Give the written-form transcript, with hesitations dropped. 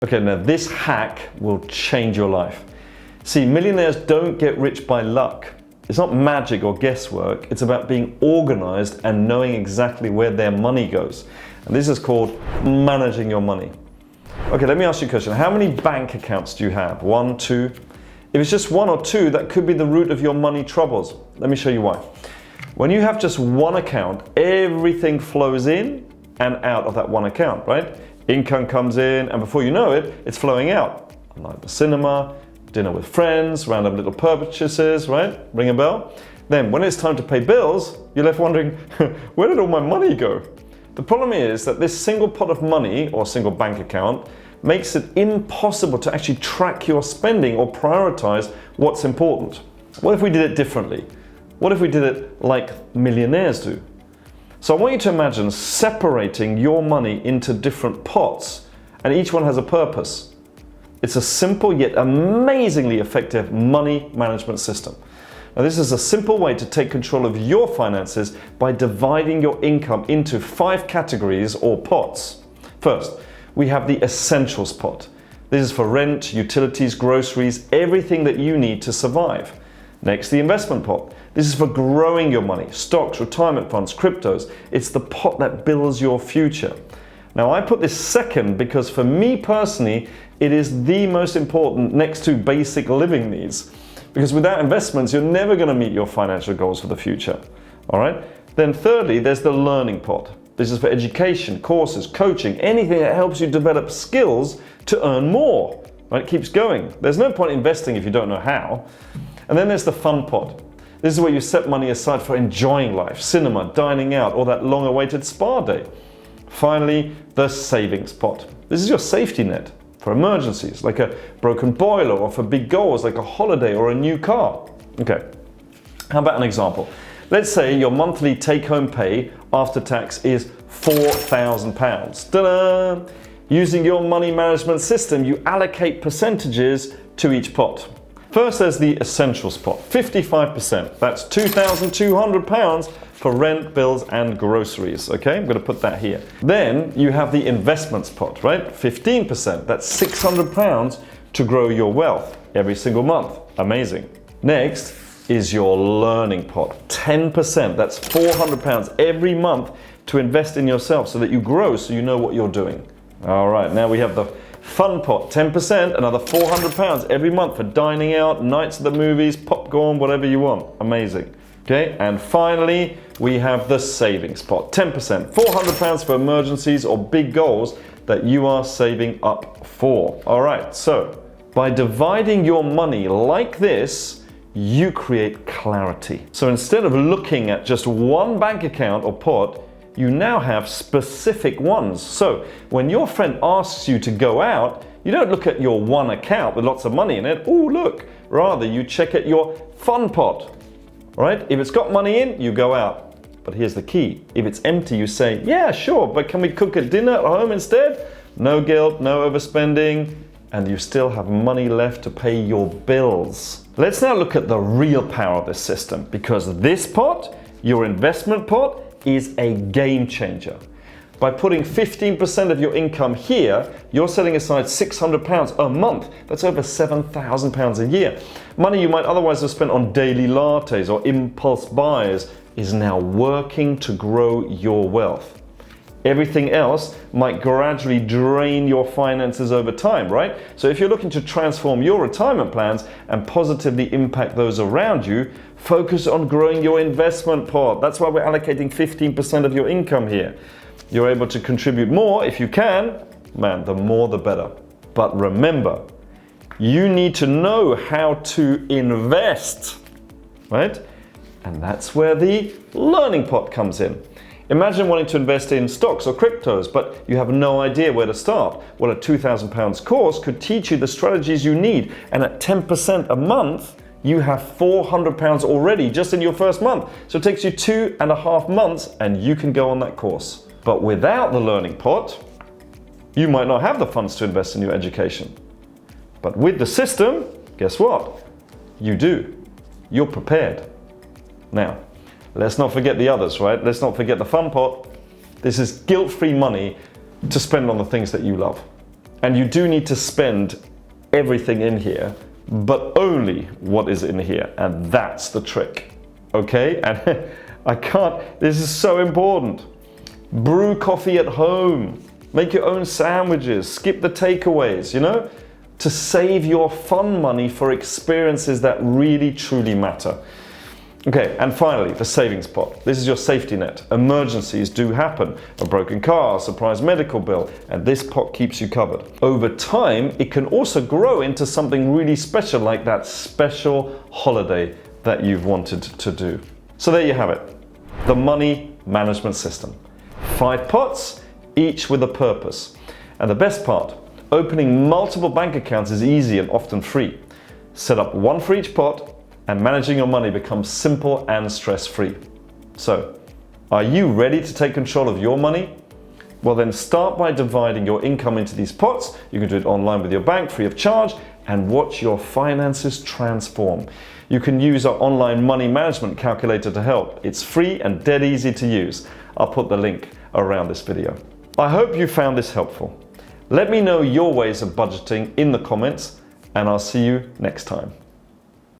Okay, now this hack will change your life. See, millionaires don't get rich by luck. It's not magic or guesswork. It's about being organized and knowing exactly where their money goes. And this is called managing your money. Okay, let me ask you a question. How many bank accounts do you have? 1, 2? If it's just 1 or 2, that could be the root of your money troubles. Let me show you why. When you have just one account, everything flows in and out of that one account, right? Income comes in, and before you know it, it's flowing out. Like the cinema, dinner with friends, random little purchases, right? Ring a bell? Then when it's time to pay bills, you're left wondering, where did all my money go? The problem is that this single pot of money or single bank account makes it impossible to actually track your spending or prioritize what's important. What if we did it differently? What if we did it like millionaires do? So I want you to imagine separating your money into different pots, and each one has a purpose. It's a simple yet amazingly effective money management system. Now, this is a simple way to take control of your finances by dividing your income into 5 categories or pots. First, we have the essentials pot. This is for rent, utilities, groceries, everything that you need to survive. Next, the investment pot. This is for growing your money, stocks, retirement funds, cryptos. It's the pot that builds your future. Now, I put this second because for me personally, it is the most important next to basic living needs. Because without investments, you're never going to meet your financial goals for the future. All right? Then thirdly, there's the learning pot. This is for education, courses, coaching, anything that helps you develop skills to earn more. Right? It keeps going. There's no point investing if you don't know how. And then there's the fun pot. This is where you set money aside for enjoying life, cinema, dining out, or that long-awaited spa day. Finally, the savings pot. This is your safety net for emergencies, like a broken boiler, or for big goals, like a holiday or a new car. Okay, how about an example? Let's say your monthly take-home pay after tax is £4,000. Ta-da! Using your money management system, you allocate percentages to each pot. First, there's the essentials pot, 55%. That's £2,200 for rent, bills, and groceries. Okay, I'm going to put that here. Then you have the investments pot, right? 15%. That's £600 to grow your wealth every single month. Amazing. Next is your learning pot, 10%. That's £400 every month to invest in yourself so that you grow, so you know what you're doing. All right, now we have the fun pot, 10%, another £400 every month for dining out, nights at the movies, popcorn, whatever you want. Amazing. Okay, and finally, we have the savings pot, 10%, £400 for emergencies or big goals that you are saving up for. All right, so by dividing your money like this, you create clarity. So instead of looking at just one bank account or pot, you now have specific ones. So when your friend asks you to go out, you don't look at your one account with lots of money in it. Oh, look. Rather, you check at your fun pot. Right? If it's got money in, you go out. But here's the key. If it's empty, you say, yeah, sure, but can we cook a dinner at home instead? No guilt, no overspending, and you still have money left to pay your bills. Let's now look at the real power of this system, because this pot, your investment pot, is a game changer. By putting 15% of your income here, you're setting aside £600 a month. That's over £7,000 a year. Money you might otherwise have spent on daily lattes or impulse buys is now working to grow your wealth. Everything else might gradually drain your finances over time, right? So if you're looking to transform your retirement plans and positively impact those around you, focus on growing your investment pot. That's why we're allocating 15% of your income here. You're able to contribute more if you can. Man, the more the better. But remember, you need to know how to invest, right? And that's where the learning pot comes in. Imagine wanting to invest in stocks or cryptos, but you have no idea where to start. Well, a £2,000 course could teach you the strategies you need, and at 10% a month, you have £400 already just in your first month. So it takes you 2.5 months and you can go on that course. But without the learning pot, you might not have the funds to invest in your education. But with the system, guess what? You do. You're prepared. Now, let's not forget the others, right? Let's not forget the fun pot. This is guilt-free money to spend on the things that you love. And you do need to spend everything in here, but only what is in here. And that's the trick, okay? And this is so important. Brew coffee at home, make your own sandwiches, skip the takeaways, to save your fun money for experiences that really truly matter. Okay, and finally, the savings pot. This is your safety net. Emergencies do happen. A broken car, a surprise medical bill, and this pot keeps you covered. Over time, it can also grow into something really special, like that special holiday that you've wanted to do. So there you have it, the money management system. 5 pots, each with a purpose. And the best part, opening multiple bank accounts is easy and often free. Set up one for each pot, and managing your money becomes simple and stress-free. So, are you ready to take control of your money? Well then start by dividing your income into these pots. You can do it online with your bank free of charge and watch your finances transform. You can use our online money management calculator to help. It's free and dead easy to use. I'll put the link around this video. I hope you found this helpful. Let me know your ways of budgeting in the comments, and I'll see you next time.